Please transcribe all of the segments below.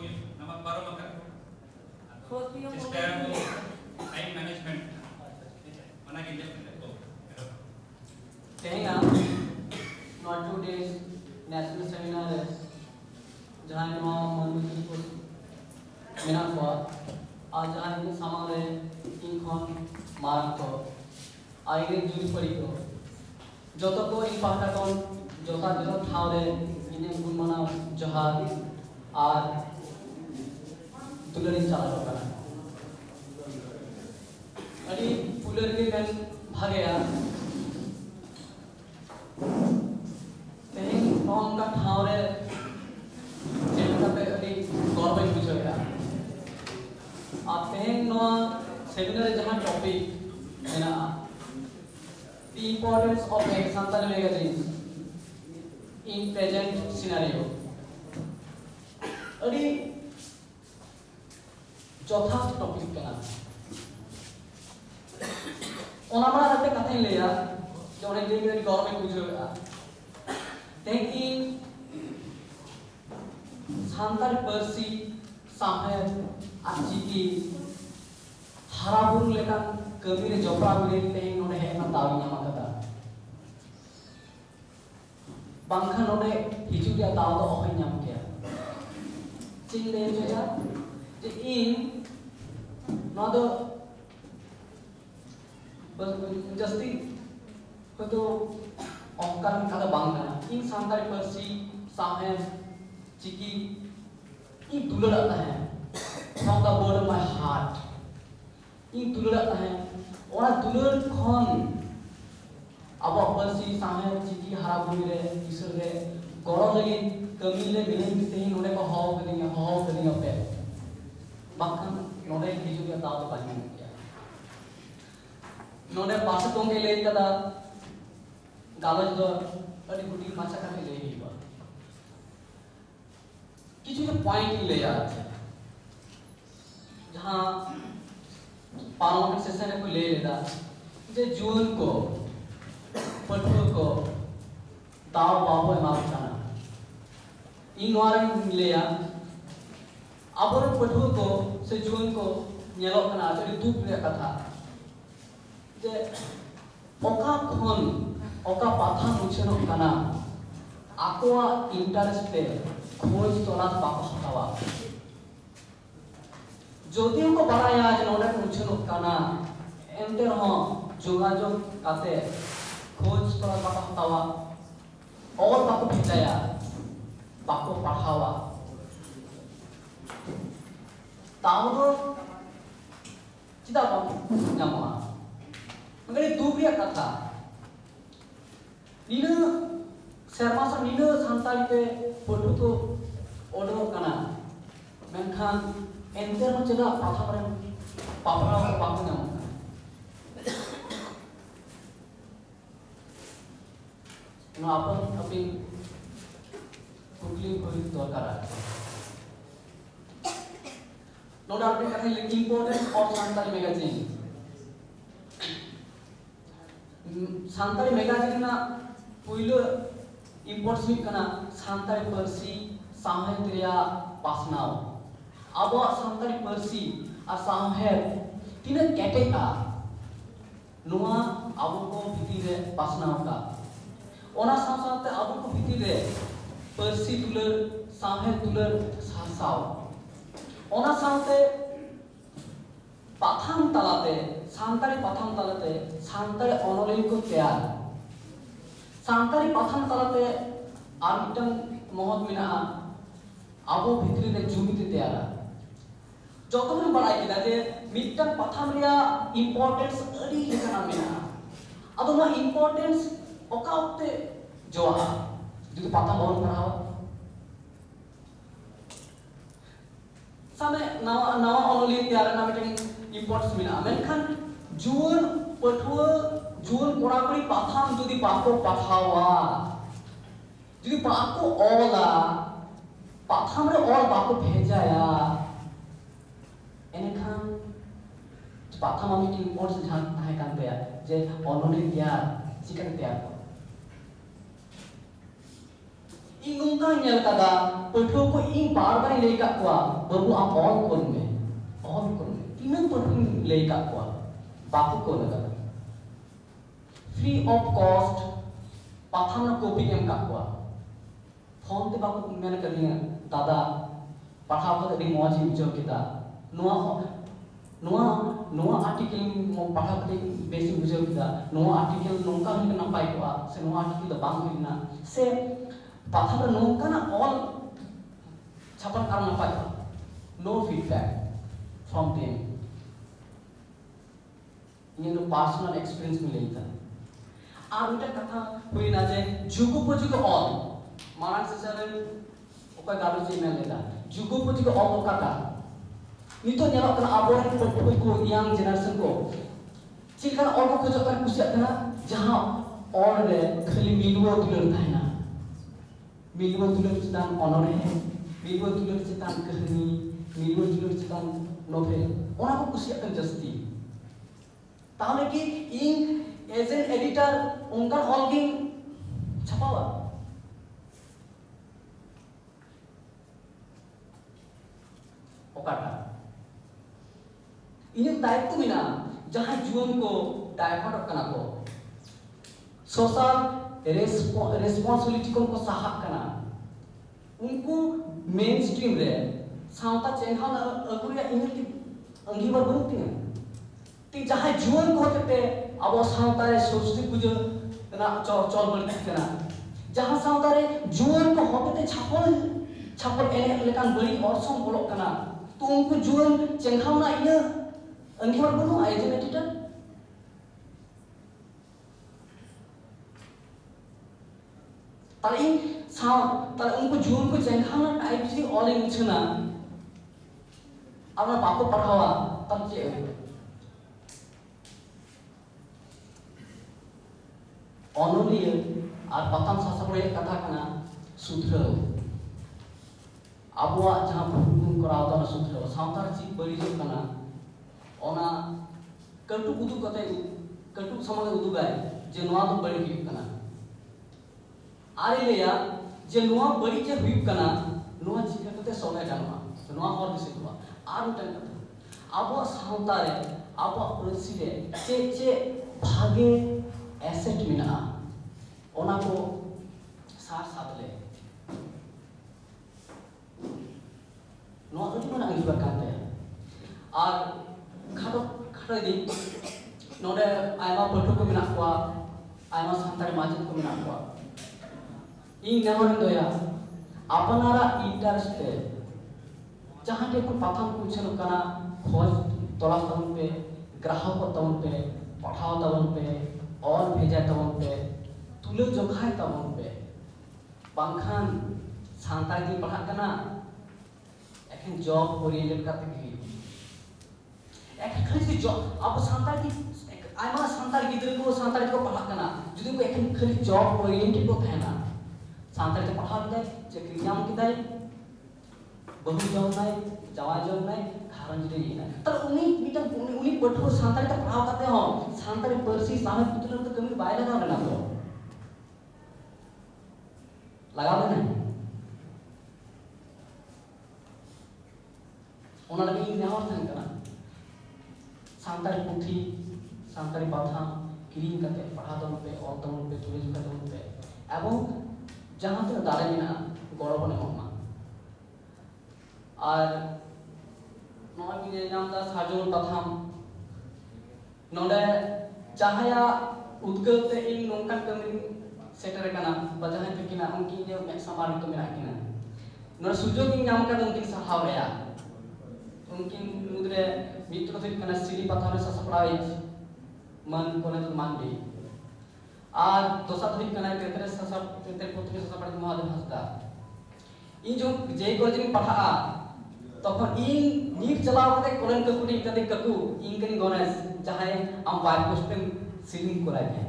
ᱜᱮ ᱱᱟᱢᱟ ᱯᱟᱨᱚᱢ ᱟᱠᱟᱫ ᱪᱮᱥᱴᱟ ᱴᱟइम मैनेजमेंट ᱚᱱᱟ ᱜᱮ ᱧᱮᱞ ᱠᱟᱛᱮ ᱠᱚ तेहेंगा not 2 days national seminar जहां नवा मंदिर को मेना को आज जहां के सामने इन खन मार को आइरे जुरी पड़ी को जतो को इन पाटा कोन जोता जो ठावरे इने गुण मना जहाज और दुलरी चला का अड़ी पुलर के गन भागया तेहें नोन का ठावरे जेटा पे अड़ी गवर्नमेंट बुझेगा आप तेहें नो सेमिनार जहां टॉपिक है ना the importance of Santali magazines in present scenario अड़ी चौथा टॉपिक का ओनामा रते कथे लेया जो ने जे गवर्नमेंट बुझेगा तेकी सान्ताल पर्सी साहेब आचिकी हराबुन लेका कमी रे जपरा मिले तेही नोने हेना दावी नामा कता बांखा नोने हिजु के दाव तो ओहै नाम के चिंग ले जोया जे इन नो दो बस जस्ती तो ओंकार कदा बांगा इन सान्ताल पर्सी साहेब चिकी इन दुलड़ा है from the bottom of my heart इन दुलड़ा है और दुलड़ खन अब पर्सी साहेब चिकी हरा बुनी रे ईश्वर रे गरम लगे कमी ले मिले तेही नोने को हाव कदिंग पे बाखन नोने हिजु के दाव तो पानी किया नोने पास तो के ले कदा गालज दो अड़ी गुटी माछा का ले हिबा किछु पॉइंट ले जाते जहां पार्लियामेंट सेशन को ले लेता जे जून को पटुआ को दाव बाबो मारना इन वारन लेया अबर पटुआ को से जून को नेलो कना अति दुख रे कथा जे ओका खन ओका पाथा मुछनो कना आकोआ इंटरेस्ट पे खोज तलाश बाको हटावा যদি উनको বাড়ায়া যে ওটা মুছনো কানা এমতে রহ যোগাযোগ কাতে খোঁজ তলা বাকা হতাওয়া और बाको भेजाया बाको पढ़ावा तावरो चिदा बाको नामा मगर दुबिया कथा निना शर्मासा निना संताली पे पटु तो ओडो कना मेनखान एंटर में चला पाथा पर पापरा को पापु ना ना अपन अभी कुकली कोई दरकार है नो डाउट में कहते हैं importance of Santali magazine Santali magazine ना पुइलो इंपॉर्टेंस कना सांताली पर्सी साहित्य पासनाव अब सांताली पर्सी आ साहेब तीन कैटेगा नुआ अब को भीति रे पासनाव का ओना साथ अब को भीति रे पर्सी तुलर साहेब तुलर सासाव ओना साथे पाथाम तलाते सांताली पाथाम तलाते सांताली अनलिन को तैयार सांताली पाथाम तलाते आर मिटन महत मिना अब भीतरी रे जुमिते तैयार जतो हम बड़ाई किदा जे मिटन पाथाम रिया इंपॉर्टेंस अडी लेखना मेना अदो ना इंपॉर्टेंस ओका ओते जोहा जुदी पाथाम बन पढ़ावा सामे नवा नवा ओनली तैयार ना मिटन इंपॉर्टेंस मेना मेनखान जुन पठुआ जुन कोड़ाकुड़ी पाथाम जुदी बाको पढ़ावा जुदी बाको ओला पाथाम रे और बाको भेजाया एनखान पाथाम आमी इंपॉर्टेंस जान ताहे कान तया जे ओनली तैयार चिकन तैयार को इंगुंगा नेल कदा पठुआ को इन बार-बार लेगा kuwa babu am all kon me tinang perhun lay ka kuwa baku ko laga free of cost patham na copy em ka kuwa phone te baku mena kariya dada पढ़ाओ तो अभी मौज ही बुझो किता नोआ आर्टिकल मो पढ़ाओ तो बेसी बुझो किता नोआ आर्टिकल नोका ही ना पाई को से नोआ आर्टिकल तो बांग ही ना से पाथा तो नोका ना ऑल छापन कर ना पाई नो फीडबैक फ्रॉम देम ये नो पर्सनल एक्सपीरियंस मिले था और उनका कथा हुई ना जे जुगो ऑल मानक से सर ओका गालो जे में लेता जुगो को ऑल कटा नितो nyalok kana aboran putui ko yang generation ko चिलका ऑल को खोज कर कुछ ना जहां और रे खाली मिलवो दुलर थाना मिलवो दुलर चितान ऑनर है मिलवो दुलर चितान कहानी मिलवो दुलर चितान नोवेल ओना को कुछ अकन जस्ती ताहले कि इन एज एन एडिटर उनका ऑल गिंग छपावा ओकाटा इन्हें दायित्व मिला जहां जुअन को डायवर्ट करना को सोशल रेस्पॉन्सिबिलिटी को साहब करना उनको मेन स्ट्रीम रे साउता चेंगा अगुरिया इन्हें की अंगीवर बनती हैं ती जहां जुअन को होते अब साउता रे सोचती कुछ ना चौल बनती करना जहां साउता रे जुअन को होते छापल एने लेकिन बड़ी और सम बोलो करना तो उनको जुअन चेंगा ना इन्हें अंगीवर बनो आइडेंटिटी ताली उनको जुअन को चेंगा ना टाइप से ऑल इन छना अब ना बापू पढ़ावा तब जे ऑनोलिय और पतम सासबड़े कथा कना सूत्र अबुआ जहां भूगुन कराव ता सूत्र सावतार जी बड़ी जो कना ओना कटु उदु कते कटु समागे उदुगाय जे नोआ तो बड़ी हुई कना आरे लेया जे नोआ बड़ी जे हुई कना नोआ चिका कते सोने जानवा नोआ और दिसे हुआ आरु टन कथा अबुआ सावतारे अबुआ प्रसी रे चे भागे एसेट मिना ओना को साथ साथ ले नोआ तो ना अंगी बकाते और खाटो दी नोडे आयमा पटु को मिना को आयमा संतार माजिद को मिना को इन नेहर दोया अपनारा इंटरेस्ट जहां के को पाथम पूछन कना खोज तलाश तवन पे ग्राहक तवन पे पढ़ाओ तवन पे और भेजा तवन पे तुले जोखाय तवन पे बांखान संतार की पढ़ा कना एखन जॉब ओरिएंटेड करते की एक खाली जॉब अब संतार की आयमा संतार गिदरे को संतार को पढ़ा कना जुदी को एखन खाली जॉब ओरिएंटेड को थाना संतार के पढ़ा दे चाकरी नाम किदाय बहु जॉब नाय जवा जॉब नाय कारण जुदी ना तर उनी पठो संतार का पढ़ा करते हो संतार परसी सामे पुत्र तो कमी बाय लगा ना तो लगा दे ना ओना लगी नेहर थान कना सान्तारी पुथी सान्तारी पाथा किरिंग करते पढ़ा दन पे और दन पे तुले जुका दन पे एवं जहां तक दारे मिना गौरव बने होमा और नोआ की नाम दा साजोन पाथाम नोडे चाहया उद्गलते इन नोंकन कमी सेटर कना बजाहे पे किना उनकी जे मैक्समार तो मेरा किना नोर सुजोग इन नाम का उनकी सहाव रया उनकी मुद्रे मित्र से कना सिली पथारे ससपड़ाई मन कोने तो मान दी और दोसा तो कना तेरे ससप तेरे पुत्र ससपड़ महादेव हंसदा इन जो जे कॉलेज में पढ़ा तखन इन नीट चलाव कते कोलन ककुटी कते ककु इन कनी गणेश चाहे हम वाइट पोस्टन सीलिंग कराय है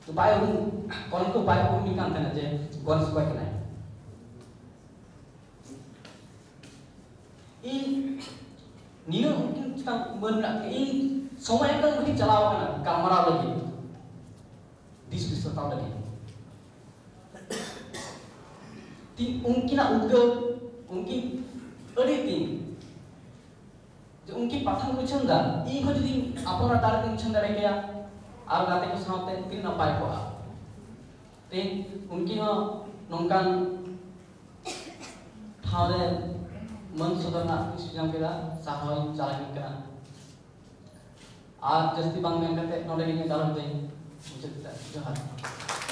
तो बाय उन कोलन को बाय को निकाल देना जे गणेश को कना इन नीनो उनकी चिता मन इन समय का मुझे चलाव करना कैमरा लगी 20-20 tahun lagi उनकी उद्गार उनकी अड़ी तीन जो उनकी पाथन को छंदा इन को जदी अपना दार को छंदा रह गया और गाते को सामते तीन नपाय को ते उनकी हो नौकान ठावरे मन सुधरना सुजाम केदा साहय चालक का आज जस्ती बांग में करते नोडे के दाल दे मुझे जोहार